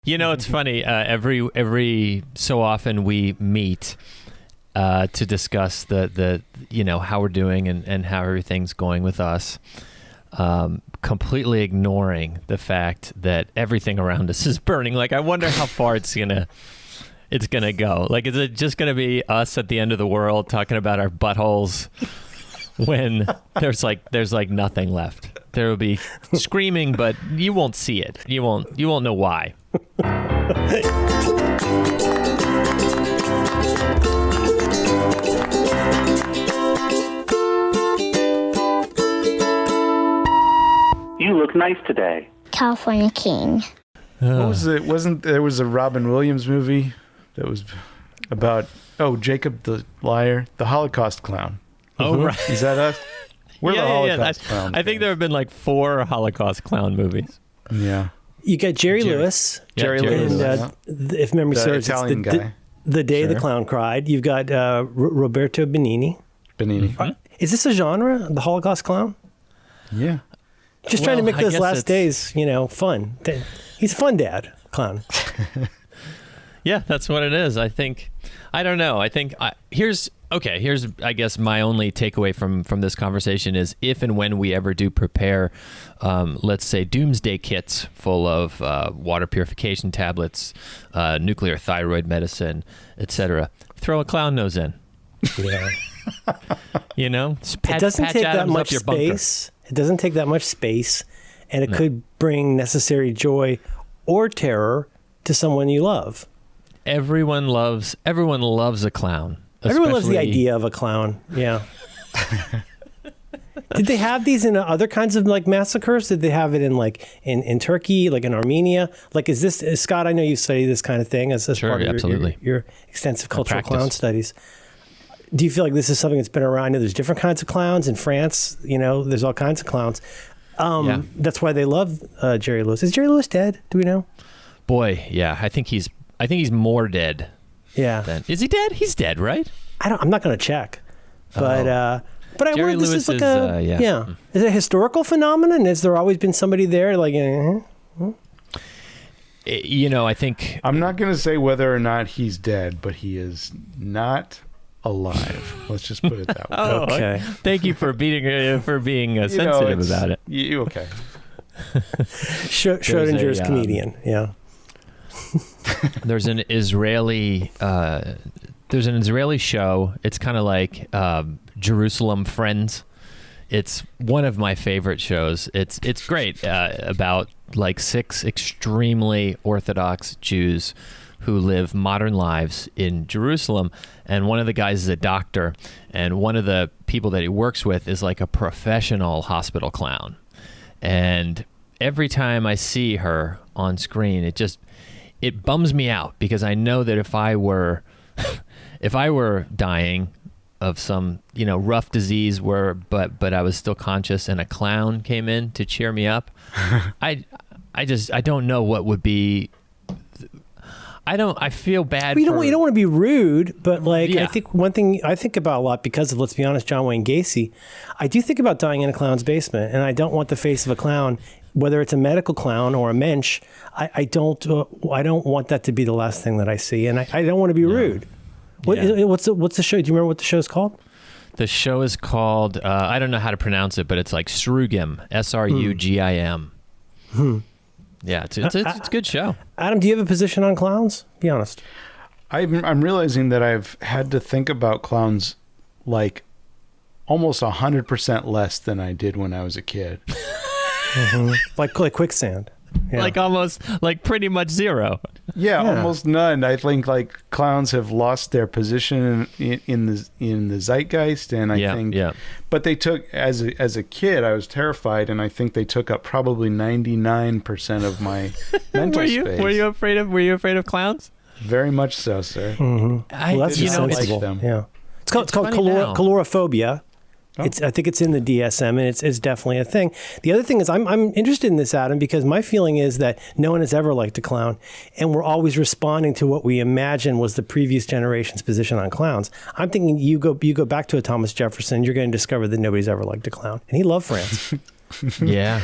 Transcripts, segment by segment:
You know, it's funny. Every so often we meet to discuss the how we're doing and how everything's going with us. Completely ignoring the fact that everything around us is burning. Like, I wonder how far it's gonna go. Like, is it just gonna be us at the end of the world talking about our buttholes when there's like nothing left? There will be screaming, but you won't see it. You won't know why. You look nice today. California King. What was it? There was a Robin Williams movie that was about Jacob the Liar, the Holocaust clown. Oh, right. Is that us? We're the Holocaust clown. I think there have been like 4 Holocaust clown movies. Yeah. You got Jerry Lewis. Jerry Lewis. And if memory serves, Italian guy. The Day the Clown Cried. You've got Roberto Benigni. Mm-hmm. Is this a genre, the Holocaust clown? Yeah. Just trying to make those last days, fun. He's a fun dad, clown. Yeah, that's what it is. I don't know. I think here's I guess my only takeaway from this conversation is if and when we ever do prepare, let's say doomsday kits full of water purification tablets, nuclear thyroid medicine, etc., throw a clown nose in. Yeah. It doesn't take that much space. It doesn't take that much space, and it could bring necessary joy or terror to someone you love. Everyone loves a clown. Everyone loves the idea of a clown. Yeah. Did they have these in other kinds of like massacres? Did they have it in Turkey, like in Armenia? Like, is Scott? I know you study this kind of thing as part of your extensive cultural clown studies. Do you feel like this is something that's been around? I know there's different kinds of clowns in France. There's all kinds of clowns. That's why they love Jerry Lewis. Is Jerry Lewis dead? Do we know? Boy, yeah. I think he's more dead. Yeah. Is he dead? He's dead, right? I'm not going to check. But I Jerry wonder, this Lewis is like Is it a historical phenomenon? Has there always been somebody there? Like, I think I'm not going to say whether or not he's dead, but he is not alive. Let's just put it that way. Okay. Thank you for being sensitive about it. Okay. Schrodinger's comedian. Yeah. There's an Israeli show. It's kind of like Jerusalem Friends. It's one of my favorite shows. It's great about like 6 extremely Orthodox Jews who live modern lives in Jerusalem, and one of the guys is a doctor, and one of the people that he works with is like a professional hospital clown. And every time I see her on screen, it bums me out, because I know that if I were dying of some rough disease but I was still conscious and a clown came in to cheer me up, I don't know what would be. I feel bad. You don't want to be rude, but I think one thing I think about a lot, because of, let's be honest, John Wayne Gacy, I do think about dying in a clown's basement, and I don't want the face of a clown, whether it's a medical clown or a mensch. I don't want that to be the last thing that I see, and I don't want to be rude. What's the show? Do you remember what the show's called? The show is called I don't know how to pronounce it, but it's like Srugim, Srugim. Yeah, it's a good show. Adam, do you have a position on clowns? Be honest. I'm realizing that I've had to think about clowns like almost 100% less than I did when I was a kid. Mm-hmm. Like quicksand. Yeah. Like almost, like pretty much zero. Yeah, almost none. I think like clowns have lost their position in the zeitgeist, and I think. But they took as a kid, I was terrified, and I think they took up probably 99% of my mental space. Were you afraid of clowns? Very much so, sir. Mm-hmm. Well, that's sensible. Like them. Yeah, it's called calorophobia. Oh. I think it's in the DSM, and it's definitely a thing. The other thing is I'm interested in this, Adam, because my feeling is that no one has ever liked a clown, and we're always responding to what we imagine was the previous generation's position on clowns. I'm thinking you go back to a Thomas Jefferson, you're going to discover that nobody's ever liked a clown, and he loved France. Yeah.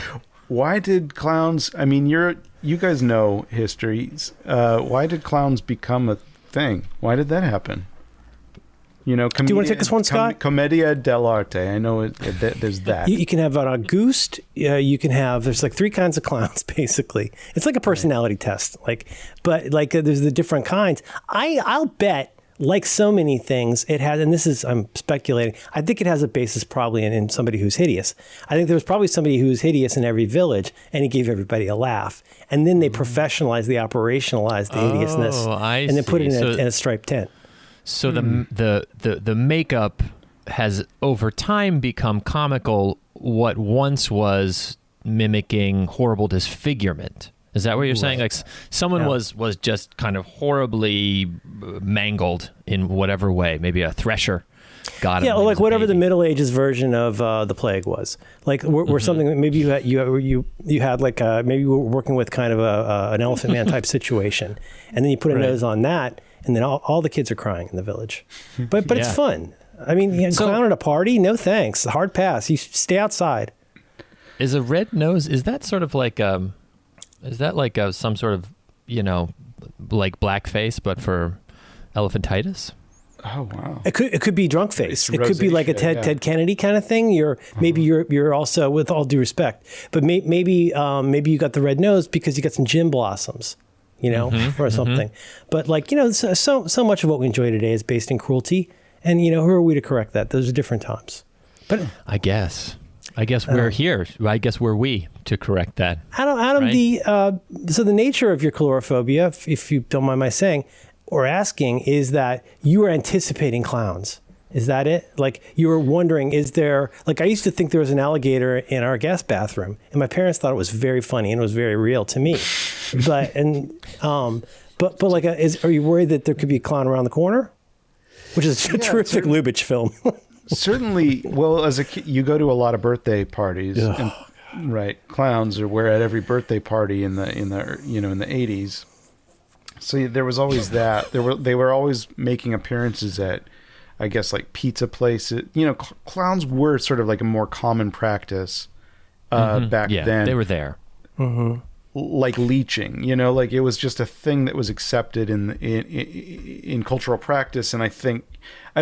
Why did clowns? I mean, you're you guys know history. Why did clowns become a thing? Why did that happen? You know, do you want to take this one, Scott? Commedia dell'arte. I know there's that. You can have an Auguste. You can have. There's like 3 kinds of clowns, basically. It's like a personality test. But there's the different kinds. I'll bet. Like so many things, it has, and this is, I'm speculating, I think it has a basis probably in somebody who's hideous. I think there was probably somebody who was hideous in every village, and he gave everybody a laugh. And then they operationalized the hideousness, and then put it in a striped tent. So the makeup has over time become comical, what once was mimicking horrible disfigurement. Is that what you're saying? Like someone was just kind of horribly mangled in whatever way. Maybe a thresher got him. Yeah, like whatever the Middle Ages version of the plague was. Like where something maybe you had like maybe you were working with kind of an elephant man type situation, and then you put a nose on that, and then all the kids are crying in the village. But it's fun. I mean, clown at a party? No thanks. Hard pass. You stay outside. Is a red nose? Is that sort of like Is that like some sort of, like blackface, but for elephantitis? Oh wow! It could be drunk face. It could be like a Ted Kennedy kind of thing. You're also, with all due respect, but maybe you got the red nose because you got some gin blossoms, or something. But so much of what we enjoy today is based in cruelty, and who are we to correct that? Those are different times. But I guess we're here. I guess we're we to correct that. Adam, right? So the nature of your calorophobia, if you don't mind my saying, or asking, is that you were anticipating clowns. Is that it? Like you were wondering, is there, like I used to think there was an alligator in our guest bathroom, and my parents thought it was very funny and it was very real to me. But like, are you worried that there could be a clown around the corner? Which is a terrific Lubitsch film. Certainly. Well, as a kid, you go to a lot of birthday parties, and, right? Clowns were at every birthday party in the in the 80s. So there was always that. They were always making appearances at, I guess, like pizza places. Clowns were sort of like a more common practice back then. They were there. Mm-hmm. Like leeching, like it was just a thing that was accepted in cultural practice. And I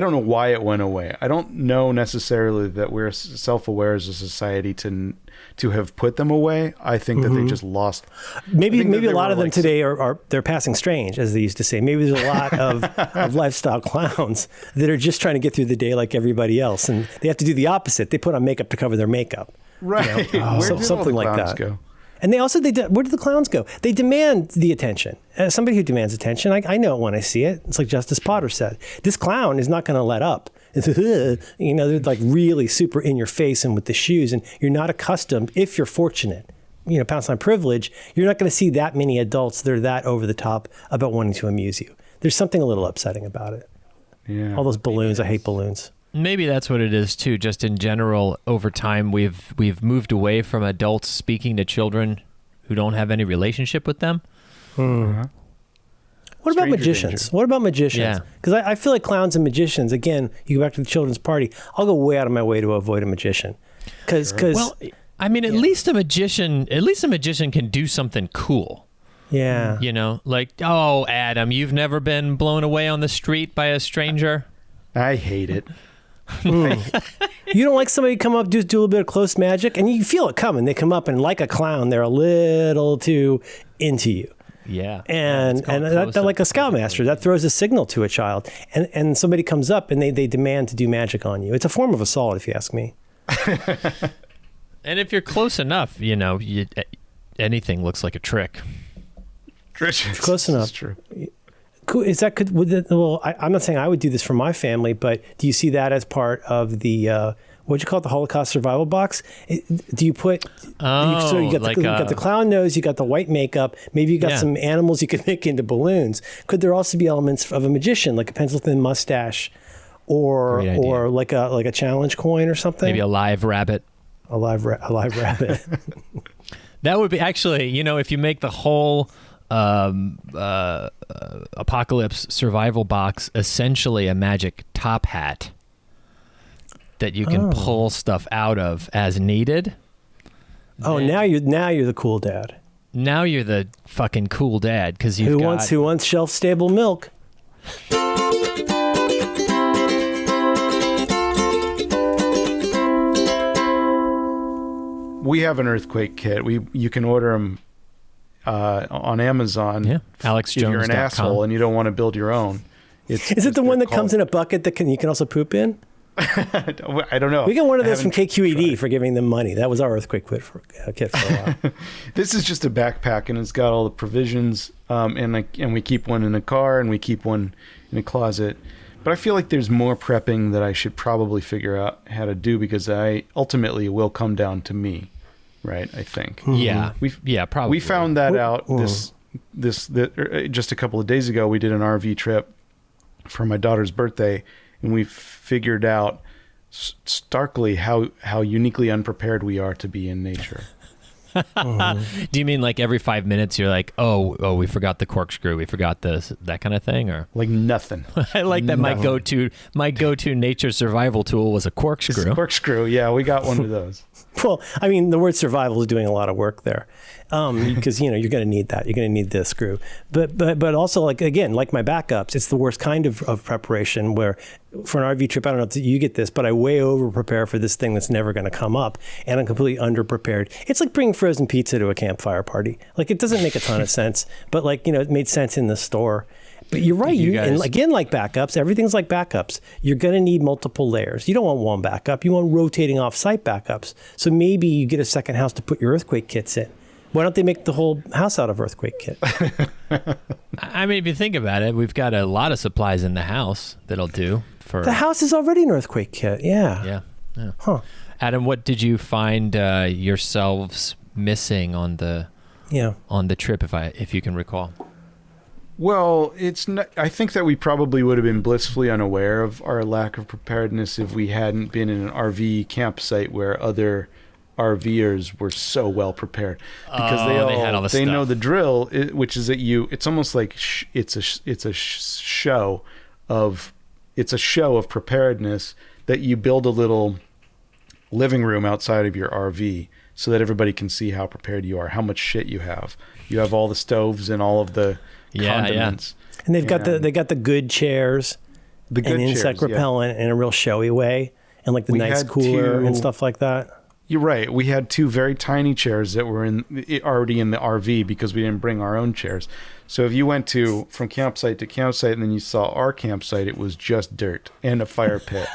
don't know why it went away. I don't know necessarily that we're self-aware as a society to have put them away. I think that they just lost. Maybe a lot of them today are they're passing strange, as they used to say. Maybe there's a lot of lifestyle clowns that are just trying to get through the day like everybody else, and they have to do the opposite. They put on makeup to cover their makeup. Right. Where did something all the like that. Go? And they also, where do the clowns go? They demand the attention. As somebody who demands attention, I know it when I see it. It's like Justice Potter said. This clown is not going to let up. They're like really super in your face and with the shoes. And you're not accustomed, if you're fortunate, pounce on privilege, you're not going to see that many adults that are that over the top about wanting to amuse you. There's something a little upsetting about it. Yeah. All those balloons, I hate balloons. Maybe that's what it is too. Just in general, over time, we've moved away from adults speaking to children who don't have any relationship with them. Uh-huh. What about magicians? What about magicians? Because I feel like clowns and magicians. Again, you go back to the children's party. I'll go way out of my way to avoid a magician. Because at least a magician can do something cool. Yeah. Like, oh, Adam, you've never been blown away on the street by a stranger? I hate it. You don't like somebody to come up, do a little bit of close magic, and you feel it coming. They come up and like a clown, they're a little too into you. Yeah. And that like a scoutmaster, that throws a signal to a child. And somebody comes up and they demand to do magic on you. It's a form of assault, if you ask me. And if you're close enough, anything looks like a trick. Close enough. That's true. Cool. I'm not saying I would do this for my family, but do you see that as part of the what'd you call it, the Holocaust survival box? Do you put? So you got the clown nose, you got the white makeup, maybe you got some animals you could make into balloons. Could there also be elements of a magician, like a pencil thin mustache, or like a challenge coin or something? Maybe a live rabbit. A live rabbit. That would be actually, if you make the whole apocalypse survival box essentially a magic top hat that you can pull stuff out of as needed. Oh, now you're the cool dad. now you're the fucking cool dad because you who wants shelf stable milk. We have an earthquake kit. You can order them on Amazon. Yeah, AlexJones.com. If you're an asshole and you don't want to build your own. Is it the one that comes in a bucket that you can also poop in? I don't know. We got one of those from KQED for giving them money. That was our earthquake kit for a while. This is just a backpack, and it's got all the provisions. And we keep one in a car, and we keep one in a closet. But I feel like there's more prepping that I should probably figure out how to do, because ultimately it will come down to me, right? I think. Mm-hmm. Yeah, probably. We found that out just a couple of days ago. We did an RV trip for my daughter's birthday, and we figured out starkly how uniquely unprepared we are to be in nature. Do you mean like every 5 minutes you're like, oh, we forgot the corkscrew, we forgot that kind of thing, or like nothing? I like that. Nothing. My go-to nature survival tool was a corkscrew. It's a corkscrew, yeah, we got one of those. Well, I mean, the word survival is doing a lot of work there, because you're going to need that. You're going to need the screw, but also like my backups, it's the worst kind of preparation. Where for an RV trip, I don't know if you get this, but I way over prepare for this thing that's never going to come up, and I'm completely underprepared. It's like bringing frozen pizza to a campfire party. Like, it doesn't make a ton of sense, but it made sense in the store. But you're right. And again, like backups, everything's like backups. You're going to need multiple layers. You don't want one backup. You want rotating off-site backups. So maybe you get a second house to put your earthquake kits in. Why don't they make the whole house out of earthquake kit? I mean, if you think about it, we've got a lot of supplies in the house that'll do for... The house is already an earthquake kit. Yeah. Yeah. Huh. Adam, what did you find yourselves missing on the trip, if you can recall? Well, it's not, I think that we probably would have been blissfully unaware of our lack of preparedness if we hadn't been in an RV campsite where other RVers were so well prepared, because they had all the stuff. Know the drill, which is that it's almost like it's a show of preparedness, that you build a little living room outside of your RV so that everybody can see how prepared you are, how much shit you have. You have all the stoves and all of the condiments. Yeah. And they got the good chairs, and insect repellent in a real showy way, and like the nice cooler and stuff like that. You're right. We had 2 very tiny chairs that were already in the RV because we didn't bring our own chairs. So if you went from campsite to campsite and then you saw our campsite, it was just dirt and a fire pit.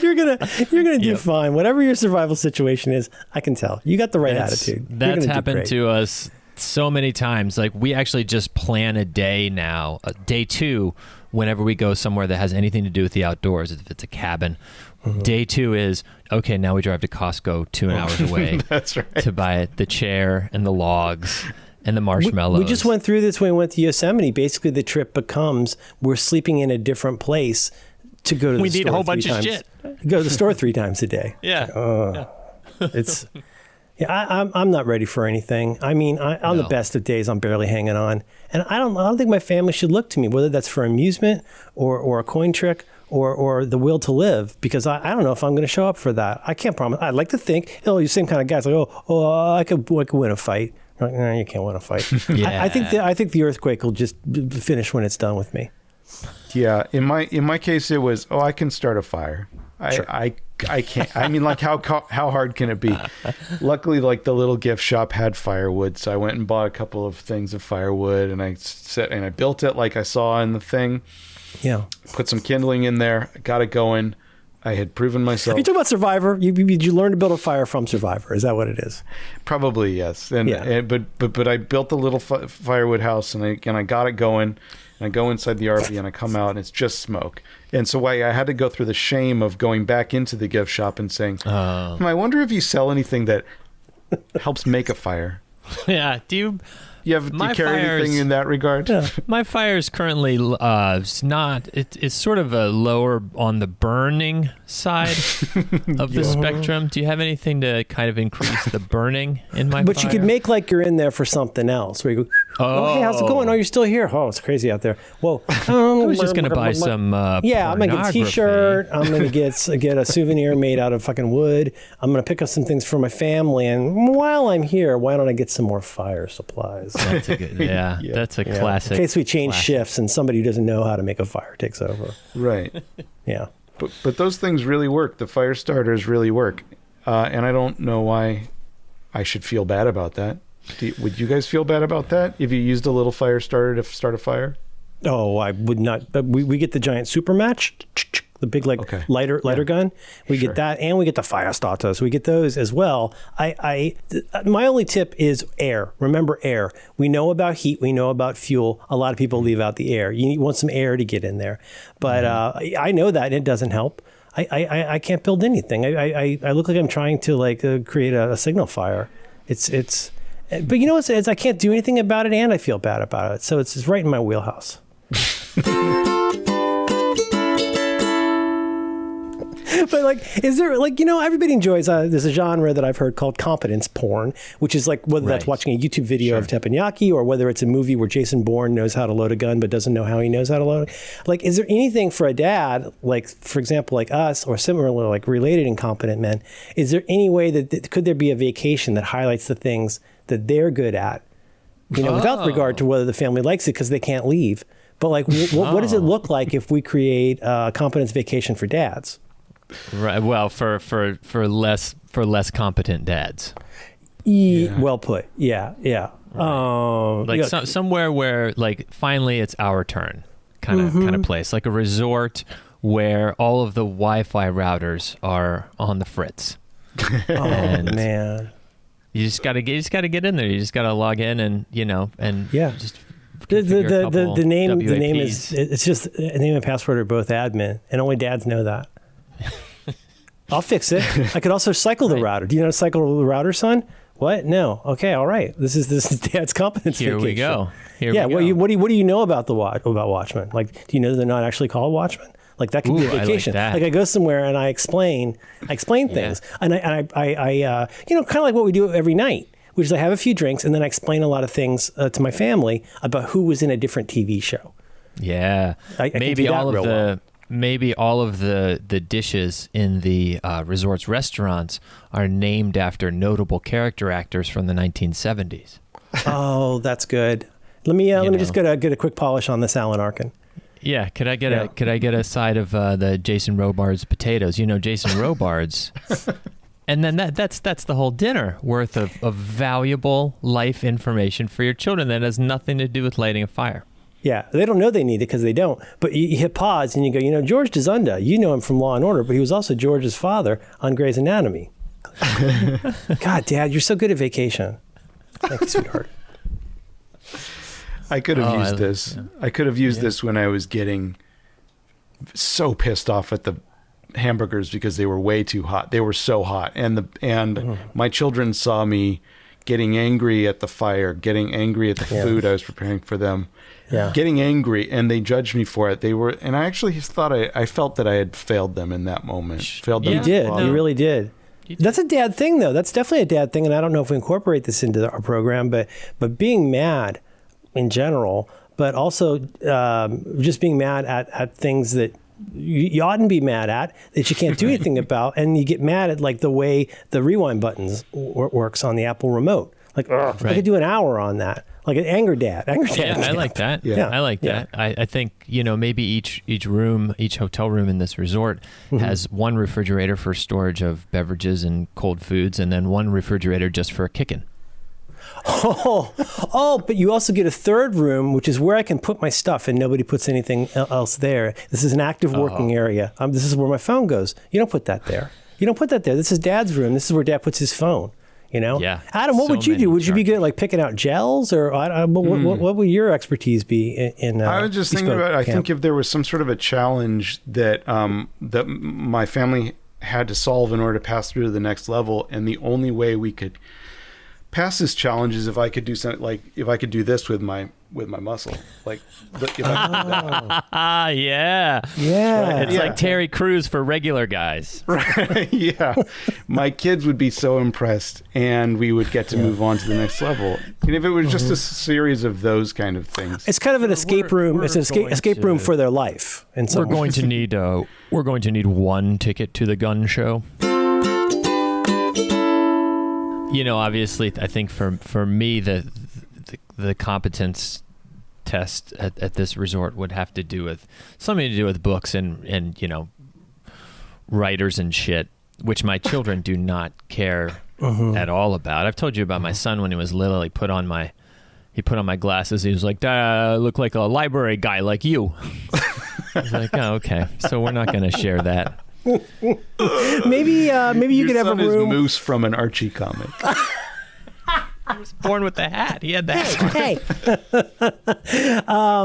You're gonna do fine. Whatever your survival situation is, I can tell. You got the right attitude. That's happened to us so many times. Like, we actually just plan a day now, day 2, whenever we go somewhere that has anything to do with the outdoors. If it's a cabin, day 2 is, okay, now we drive to Costco 2 hours away. That's right. To buy the chair and the logs and the marshmallows. We just went through this when we went to Yosemite. Basically, the trip becomes we're sleeping in a different place to go to the store. We need a whole bunch of shit. Go to the store 3 times a day. Yeah. It's... Yeah, I'm not ready for anything. I mean, on the best of days, I'm barely hanging on, and I don't think my family should look to me, whether that's for amusement or a coin trick or the will to live, because I don't know if I'm going to show up for that. I can't promise. I'd like to think, you same kind of guys like, I could win a fight. Like, no, you can't win a fight. Yeah. I think the earthquake will just finish when it's done with me. Yeah, in my case, it was, I can start a fire. Sure. I can't. I mean, like, how hard can it be? Luckily, like, the little gift shop had firewood, so I went and bought a couple of things of firewood, and I built it like I saw in the thing. Yeah. Put some kindling in there, got it going. I had proven myself. Are you talking about Survivor? Did you learn to build a fire from Survivor? Is that what it is? Probably, yes. But I built a little firewood house, and I got it going. And I go inside the RV and I come out and it's just smoke. And so I had to go through the shame of going back into the gift shop and saying, I wonder if you sell anything that helps make a fire. Yeah. Do you carry anything in that regard? Yeah. My fire is currently it's sort of a lower on the burning side of the spectrum. Do you have anything to kind of increase the burning in my fire? But you could make like you're in there for something else, where you go Oh, hey, how's it going? Oh, you're still here? Oh, it's crazy out there. Well, I was just going to buy some yeah, I'm going to get a T-shirt. I'm going to get a souvenir made out of fucking wood. I'm going to pick up some things for my family. And while I'm here, why don't I get some more fire supplies? That's a good, that's a classic. In case we change shifts and somebody who doesn't know how to make a fire takes over. Right. Yeah. But those things really work. The fire starters really work. And I don't know why I should feel bad about that. Would you guys feel bad about that if you used a little fire starter to start a fire? Oh, I would not. But we get the giant super match, the big lighter gun. We get that, and we get the fire starters. We get those as well. My only tip is air. Remember air. We know about heat. We know about fuel. A lot of people leave out the air. You want some air to get in there. But I know that, and it doesn't help. I can't build anything. I look like I'm trying to create a signal fire. But you know what? I can't do anything about it, and I feel bad about it. So it's right in my wheelhouse. But is there everybody enjoys there's a genre that I've heard called competence porn, which is whether that's watching a YouTube video of teppanyaki or whether it's a movie where Jason Bourne knows how to load a gun but doesn't know how he knows how to load it. Is there anything for a dad, for example, like us or similar, related incompetent men? Is there any way that could there be a vacation that highlights the things that they're good at, without regard to whether the family likes it because they can't leave? But what does it look like if we create a competence vacation for dads? Right. Well, for less competent dads. Well put. Yeah. Right. Somewhere where finally it's our turn, kind of place, like a resort where all of the Wi-Fi routers are on the fritz. Man. You just got to get in there. You just got to log in and just. The name is it's just a name and password are both admin, and only dads know that. I'll fix it. I could also cycle the router. Do you know how to cycle the router, son? What? No. Okay. All right. This is dad's competence vacation. Here we go. What do you know about about Watchmen? Do you know that they're not actually called Watchmen? That could be a vacation. I go somewhere and I explain things, and I kind of like what we do every night, which is I have a few drinks and then I explain a lot of things to my family about who was in a different TV show. Yeah. Maybe all of the dishes in the resort's restaurants are named after notable character actors from the 1970s. Oh, that's good. Let me just get a quick polish on this Alan Arkin. Yeah, could I get a side of the Jason Robards potatoes? Jason Robards. And then that's the whole dinner worth of valuable life information for your children that has nothing to do with lighting a fire. Yeah, they don't know they need it because they don't. But you hit pause and you go, George DeZunda, you know him from Law & Order, but he was also George's father on Grey's Anatomy. God, Dad, you're so good at vacation. Thank you, sweetheart. I could have used this. Yeah. I could have used this when I was getting so pissed off at the hamburgers because they were way too hot. They were so hot. And my children saw me getting angry at the fire, getting angry at the food I was preparing for them. Yeah. Getting angry, and they judged me for it. And I actually thought I felt that I had failed them in that moment. Failed them. You did. You really did. That's a dad thing, though. That's definitely a dad thing, and I don't know if we incorporate this into our program, but being mad in general, but also just being mad at things that you oughtn't be mad at, that you can't do anything about, and you get mad at the way the rewind buttons works on the Apple remote. I could do an hour on that. Like an anger dad. Yeah, I like that. Yeah, I like that. I think maybe each hotel room in this resort has one refrigerator for storage of beverages and cold foods, and then one refrigerator just for kicking. But you also get a third room, which is where I can put my stuff, and nobody puts anything else there. This is an active working area. This is where my phone goes. You don't put that there. This is Dad's room. This is where Dad puts his phone. Yeah. Adam, what would you do? Would you be good at picking out gels, or what would your expertise be in? I was just thinking about. I think if there was some sort of a challenge that that my family had to solve in order to pass through to the next level, and the only way we could past this challenge is if I could do something like if I could do this with my muscle, like if I could do that. Yeah. Yeah. It's like Terry Crews for regular guys. Right. Yeah. My kids would be so impressed, and we would get to move on to the next level. And if it was just a series of those kind of things, it's kind of an escape room. It's an escape room for their life. And we're going to need one ticket to the gun show. Obviously, I think for me, the competence test at this resort would have to do with something to do with books and writers and shit, which my children do not care at all about. I've told you about my son when he was little. He put on my glasses. He was like, "I look like a library guy like you." I was like, "Oh, okay." So we're not going to share that. Maybe you could have a room. Is Moose from an Archie comic. He was born with the hat. He had the hat. Hey.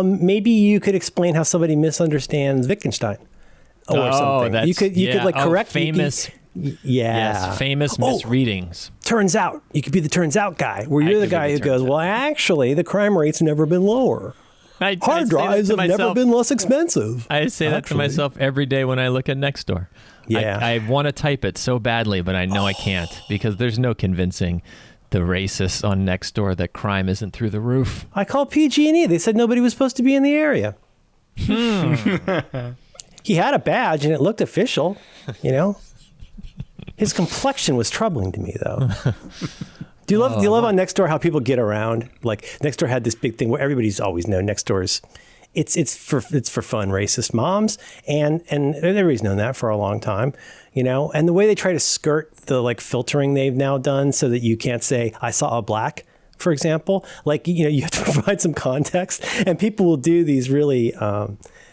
Maybe you could explain how somebody misunderstands Wittgenstein or something. You could correct famous. Yes, famous misreadings. Turns out you could be the turns out guy, where you're the guy who goes, "Well, actually, the crime rate's never been lower. Hard drives have never been less expensive." I say that to myself every day when I look at Nextdoor. Yeah, I want to type it so badly, but I know I can't because there's no convincing the racists on Nextdoor that crime isn't through the roof. I called PG&E. They said nobody was supposed to be in the area. He had a badge and it looked official, His complexion was troubling to me, though. Do you love on Nextdoor how people get around? Like Nextdoor had this big thing where everybody's always known Nextdoor's it's for fun racist moms, and everybody's known that for a long time, And the way they try to skirt the filtering they've now done so that you can't say I saw a black, for example, you have to provide some context, and people will do these really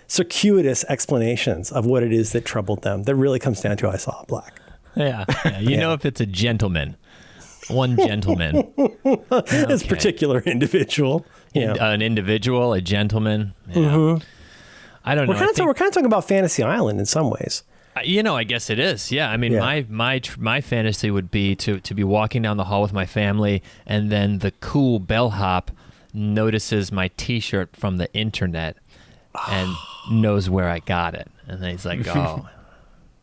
circuitous explanations of what it is that troubled them. That really comes down to I saw a black. Yeah. You know if it's a gentleman. One gentleman. This particular individual. An individual, a gentleman. Yeah. I don't know. We're kind of talking about Fantasy Island in some ways. I guess it is. Yeah. I mean, my fantasy would be to be walking down the hall with my family, and then the cool bellhop notices my T-shirt from the internet and knows where I got it. And then he's like, "Oh,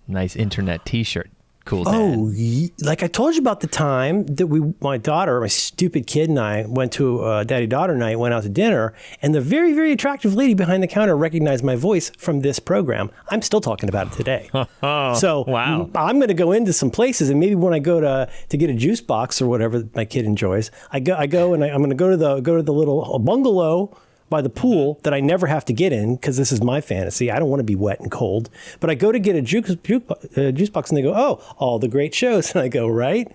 nice internet T-shirt. Cool, Dad." Oh, like I told you about the time that my stupid kid and I went to daddy-daughter night, went out to dinner, and the very, very attractive lady behind the counter recognized my voice from this program. I'm still talking about it today. So wow. I'm going to go into some places, and maybe when I go to get a juice box or whatever my kid enjoys, I go and I'm going to go to the little bungalow by the pool that I never have to get in because this is my fantasy. I don't want to be wet and cold. But I go to get a juice box and they go, "Oh, all the great shows." And I go, "Right."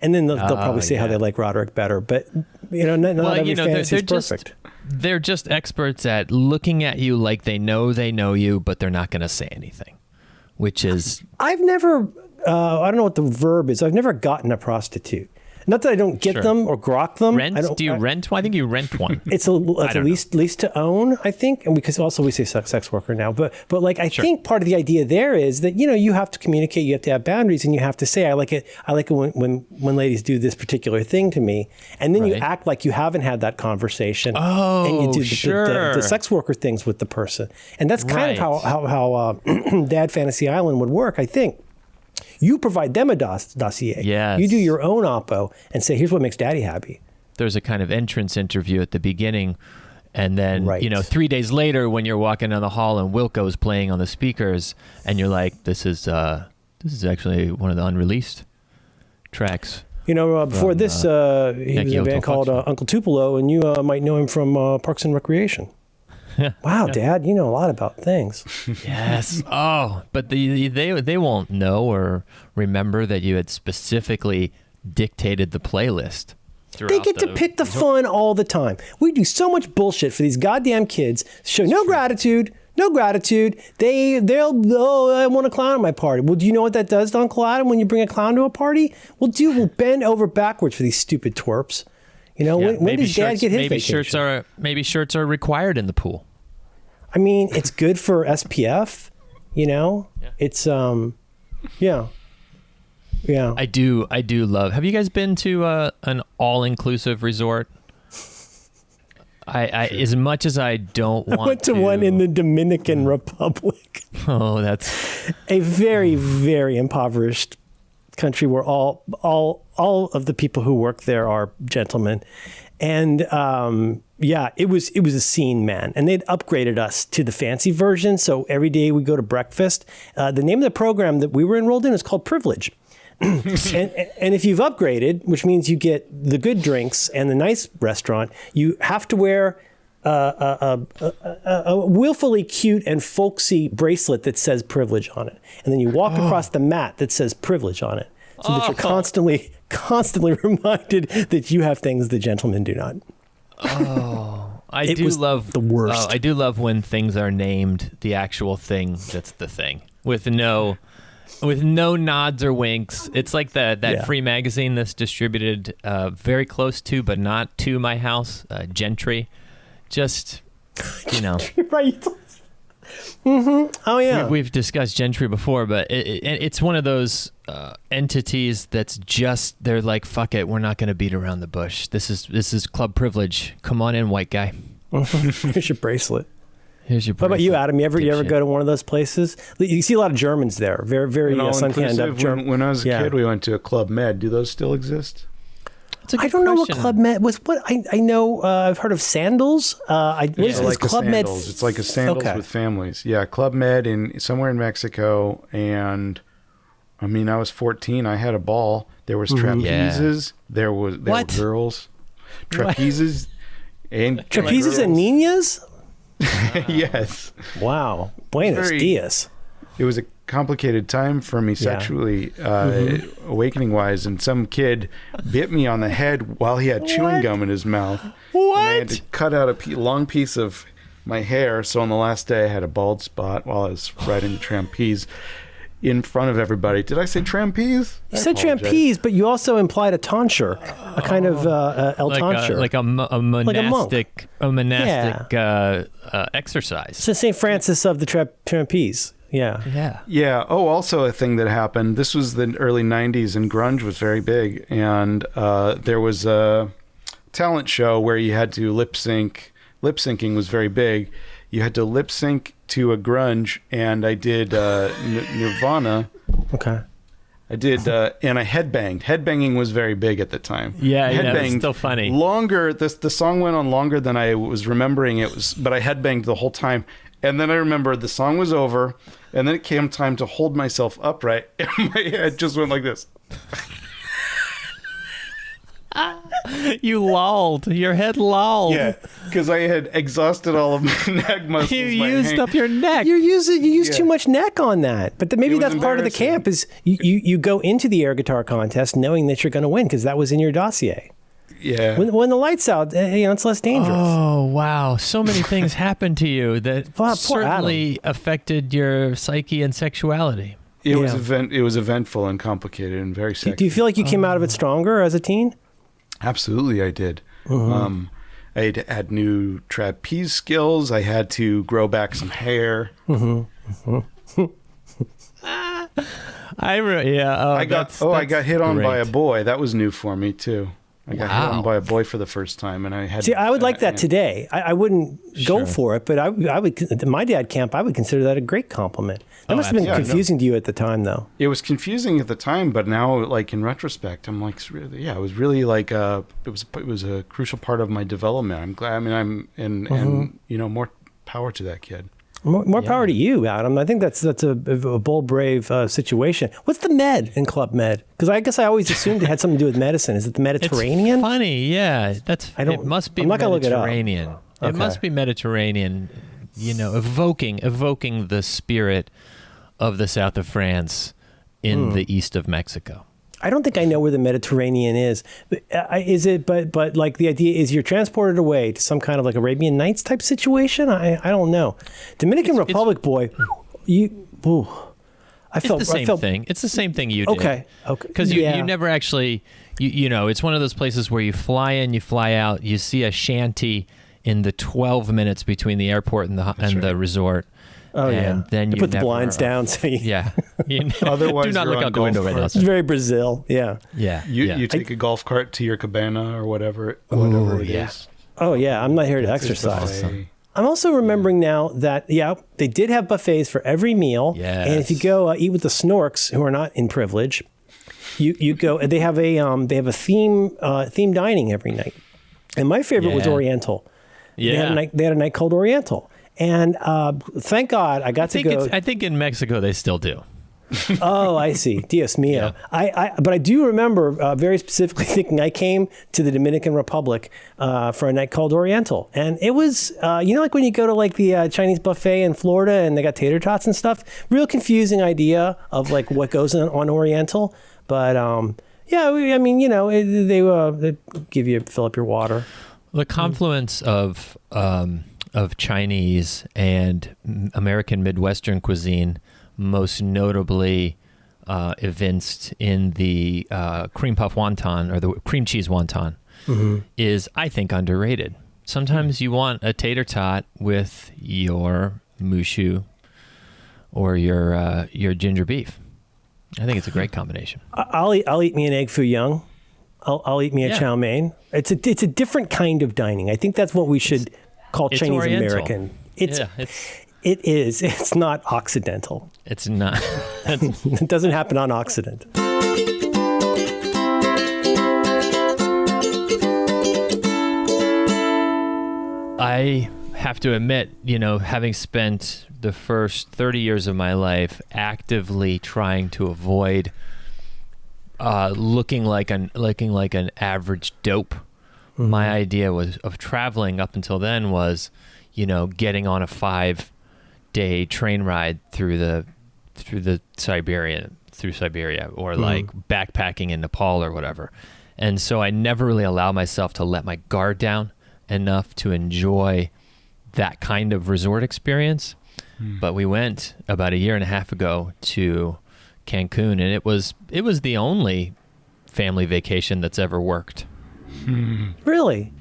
And then they'll probably say how they like Roderick better. But, not every fantasy is perfect. They're just experts at looking at you like they know you, but they're not going to say anything, which is... I've never, I don't know what the verb is. I've never gotten a prostitute. Not that I don't get them or grok them. Do you rent one? I think you rent one. It's a lease to own, I think, and because also we say sex worker now. But I think part of the idea there is that you have to communicate, you have to have boundaries, and you have to say I like it when ladies do this particular thing to me, and then you act like you haven't had that conversation. Oh, and you do the sex worker things with the person, and that's kind of how Dad Fantasy Island would work, I think. You provide them a dossier. Yes. You do your own oppo and say, "Here's what makes Daddy happy." There's a kind of entrance interview at the beginning, and then 3 days later, when you're walking down the hall and Wilco's playing on the speakers, and you're like, "This is actually one of the unreleased tracks." Before this, he was in a band called Uncle Tupelo, and you might know him from Parks and Recreation. Wow, Dad, you know a lot about things. Yes. Oh, but they won't know or remember that you had specifically dictated the playlist. They get to pick the fun all the time. We do so much bullshit for these goddamn kids. Show no gratitude. No gratitude. I want a clown at my party. Well, do you know what that does to Uncle Adam when you bring a clown to a party? We'll bend over backwards for these stupid twerps. When does Dad get his vacation? Maybe shirts are required in the pool. I mean, it's good for SPF. It's Yeah. I do love. Have you guys been to an all-inclusive resort? I as much as I don't want to. I went to one in the Dominican Republic. Oh, that's a very, very impoverished country where all of the people who work there are gentlemen. And it was a scene, man. And they'd upgraded us to the fancy version. So every day we go to breakfast. The name of the program that we were enrolled in is called Privilege. and if you've upgraded, which means you get the good drinks and the nice restaurant, you have to wear a willfully cute and folksy bracelet that says privilege on it. And then you walk across the mat that says privilege on it. So that you're constantly reminded that you have things the gentlemen do not. I do love the worst. I do love when things are named the actual thing that's the thing with no nods or winks. It's like that free magazine that's distributed very close to, but not to my house, Gentry. Just, right. Mm-hmm. Oh yeah, we've discussed Gentry before, but it's one of those entities that's just, they're like, fuck it, we're not going to beat around the bush. This is club privilege. Come on in, white guy. Here's your bracelet. Here's your bracelet. What about you, Adam? You ever go to one of those places? You see a lot of Germans there. Very, very sun-tanned up. When I was a kid, we went to a Club Med. Do those still exist? I don't know what Club Med was. What I know, I've heard of Sandals. It's like Club Med. It's like a Sandals with families. Yeah, Club Med somewhere in Mexico. And I mean, I was 14. I had a ball. There was trapezes. There were girls. Trapezes and trapezes and niñas. Yes. Wow. Buenos dias. It was a complicated time for me sexually, awakening wise, and some kid bit me on the head while he had chewing gum in his mouth. What? And I had to cut out a long piece of my hair. So on the last day, I had a bald spot while I was riding the trapeze in front of everybody. Did I say trapeze? You said trapeze, but you also implied a tonsure, a kind of tonsure, like a monastic, exercise. So St. Francis of the trapeze. Yeah. Oh, also a thing that happened. This was the early 90s and grunge was very big. And there was a talent show where you had to lip sync. Lip syncing was very big. You had to lip sync to a grunge, and I did Nirvana. Okay. I did, and I headbanged. Headbanging was very big at the time. Yeah, it's still funny. Longer, the song went on longer than I was remembering it was, but I headbanged the whole time. And then I remember the song was over, and then it came time to hold myself upright, and my head just went like this. You lolled. Your head lolled. Yeah, because I had exhausted all of my neck muscles. You used up your neck. You use too much neck on that. But maybe that's part of the camp is you go into the air guitar contest knowing that you're going to win because that was in your dossier. Yeah. When the lights out, it's less dangerous. Oh, wow. So many things happened to you that certainly affected your psyche and sexuality. It was eventful and complicated and very sexy. Do you feel like you came out of it stronger as a teen? Absolutely, I did. I had new trapeze skills. I had to grow back some hair. I got hit on by a boy. That was new for me too. I got hit on by a boy for the first time, and I had. See, I would like that today. I wouldn't go for it, but I would. At my dad camp, I would consider that a great compliment. That must have been confusing to you at the time, though. It was confusing at the time, but now, like in retrospect, I'm like, really, it was really like it was a crucial part of my development. I'm glad. I mean, and more power to that kid. More power to you, Adam. I think that's a bold, brave situation. What's the med in Club Med? Because I guess I always assumed it had something to do with medicine. Is it the Mediterranean? It's funny, yeah. It must be Mediterranean. Look it up. It must be Mediterranean. Evoking the spirit of the south of France in the east of Mexico. I don't think I know where the Mediterranean is. Is it? But like the idea is you're transported away to some kind of like Arabian Nights type situation. I don't know. Dominican Republic boy, It's the same thing. It's the same thing you did. Okay. Because you never actually, it's one of those places where you fly in, you fly out, you see a shanty in the 12 minutes between the airport and the resort. Oh, and then you put the blinds down. So Otherwise, do not look out the window right now. It's very Brazil. Yeah. You take a golf cart to your cabana or whatever it is. Oh, yeah. I'm not here to exercise. I'm also remembering now that, they did have buffets for every meal. Yes. And if you go eat with the Snorks, who are not in privilege, you go, they have a theme dining every night. And my favorite was Oriental. Yeah. They had a night called Oriental. And thank God I got to go. I think in Mexico they still do. Oh, I see. Dios mio. Yeah. But I do remember very specifically thinking I came to the Dominican Republic for a night called Oriental. And it was, like when you go to like the Chinese buffet in Florida and they got tater tots and stuff, real confusing idea of like what goes on Oriental. But they give you, fill up your water. The confluence of Chinese and American Midwestern cuisine, most notably evinced in the cream puff wonton or the cream cheese wonton, is, I think, underrated. Sometimes you want a tater tot with your mushu or your ginger beef. I think it's a great combination. I'll eat me an egg foo young. I'll eat me a chow mein. It's a different kind of dining. I think that's what we should call Chinese Oriental. American. It is. It's not Occidental. It's not. It doesn't happen on Occident. I have to admit, having spent the first 30 years of my life actively trying to avoid looking like an average dope. My idea of traveling up until then was, getting on a 5-day train ride through Siberia, or like backpacking in Nepal or whatever. And so I never really allowed myself to let my guard down enough to enjoy that kind of resort experience. But we went about a year and a half ago to Cancun, and it was the only family vacation that's ever worked. Really?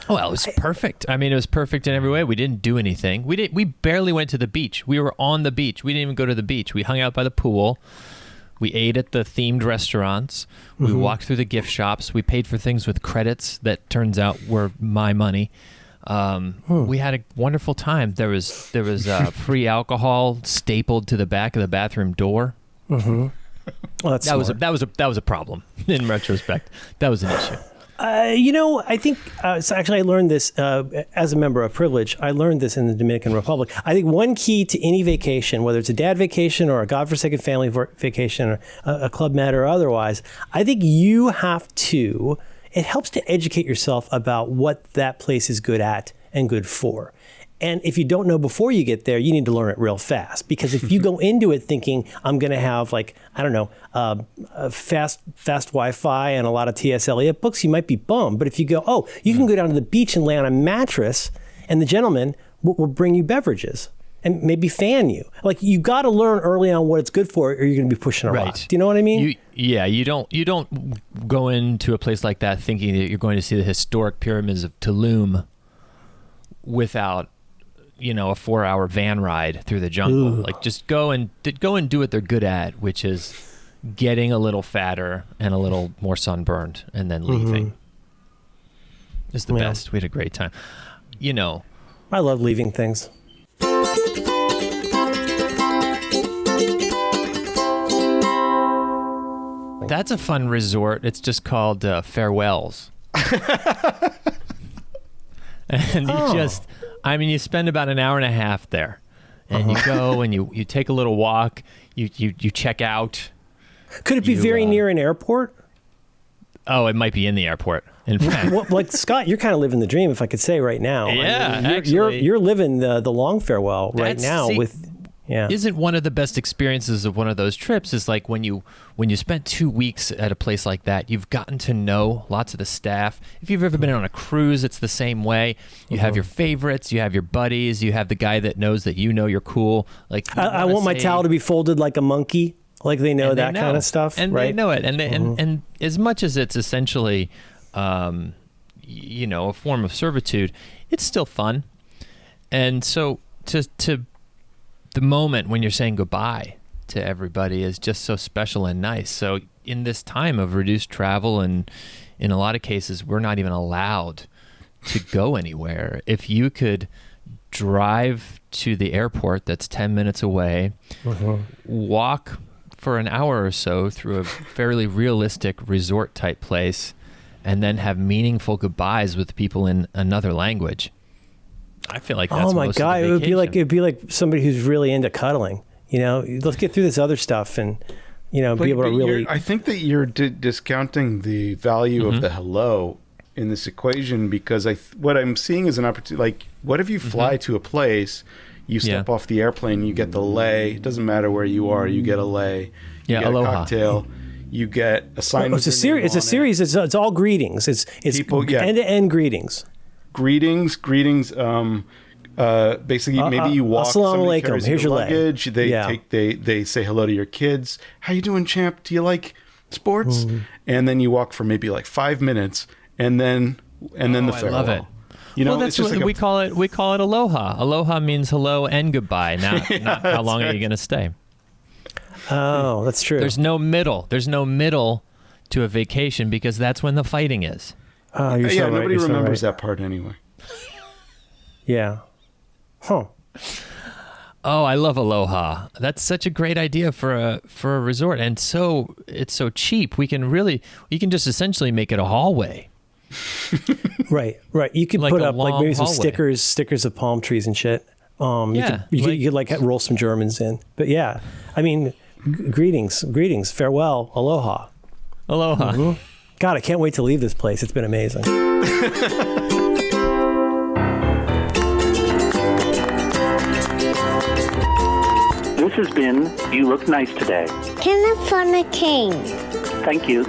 Well, it was perfect. I mean, it was perfect in every way. We didn't do anything. We barely went to the beach. We were on the beach. We didn't even go to the beach. We hung out by the pool. We ate at the themed restaurants. We walked through the gift shops. We paid for things with credits that turns out were my money. We had a wonderful time. There was free alcohol stapled to the back of the bathroom door. Well, that was a problem in retrospect. That was an issue. I think so actually I learned this as a member of privilege. I learned this in the Dominican Republic. I think one key to any vacation, whether it's a dad vacation or a godforsaken family vacation or a Club Med or otherwise, I think it helps to educate yourself about what that place is good at and good for. And if you don't know before you get there, you need to learn it real fast. Because if you go into it thinking, I'm going to have fast Wi-Fi and a lot of T.S. Eliot books, you might be bummed. But if you go, you can go down to the beach and lay on a mattress, and the gentleman will bring you beverages and maybe fan you. Like, you got to learn early on what it's good for, or you're going to be pushing a rock. Do you know what I mean? You don't go into a place like that thinking that you're going to see the historic pyramids of Tulum without a 4-hour van ride through the jungle. Ooh. Like, just go and do what they're good at, which is getting a little fatter and a little more sunburned and then leaving. It's the best. We had a great time. I love leaving things. That's a fun resort. It's just called Farewells. And you spend about an hour and a half there, and you go and you take a little walk, you check out. Could it be very near an airport? Oh, it might be in the airport. In fact, like Scott, you're kind of living the dream, if I could say right now. Yeah, you're living the long farewell right now. Isn't one of the best experiences of one of those trips is like when you spent 2 weeks at a place like that, you've gotten to know lots of the staff. If you've ever been on a cruise, it's the same way. You have your favorites, you have your buddies, you have the guy that knows that you're cool. Like, I want my towel to be folded like a monkey. Like, they know that kind of stuff, and right? They know it, and as much as it's essentially, a form of servitude, it's still fun, and so to the moment when you're saying goodbye to everybody is just so special and nice. So in this time of reduced travel, and in a lot of cases, we're not even allowed to go anywhere. If you could drive to the airport that's 10 minutes away, walk for an hour or so through a fairly realistic resort type place, and then have meaningful goodbyes with people in another language, I feel like that's oh my most God, of the vacation. it'd be like somebody who's really into cuddling. Let's get through this other stuff and be able to really. I think that you're discounting the value of the hello in this equation, because what I'm seeing is an opportunity. Like, what if you fly to a place, you step off the airplane, you get the lay. It doesn't matter where you are, you get a lay. You get aloha. A cocktail. You get a sign. It's a series. It's a series. It's all greetings. It's people, end-to-end greetings. Greetings. Basically, maybe you walk. Assalamu alaikum. Here's your luggage. They say hello to your kids. How you doing, champ? Do you like sports? And then you walk for maybe like 5 minutes, and then the farewell. I love it. That's what we call it. We call it aloha. Aloha means hello and goodbye. Not how long are you going to stay? Oh, that's true. There's no middle. There's no middle to a vacation, because that's when the fighting is. Oh, you're so right. Nobody remembers that part anyway. Yeah. Huh. Oh, I love Aloha. That's such a great idea for a resort, and it's so cheap. You can just essentially make it a hallway. Right. You could put up like maybe some stickers of palm trees and shit. You could roll some Germans in. But yeah, I mean, greetings, farewell, aloha. Aloha. God, I can't wait to leave this place. It's been amazing. This has been You Look Nice Today. Turn up on a king. Thank you.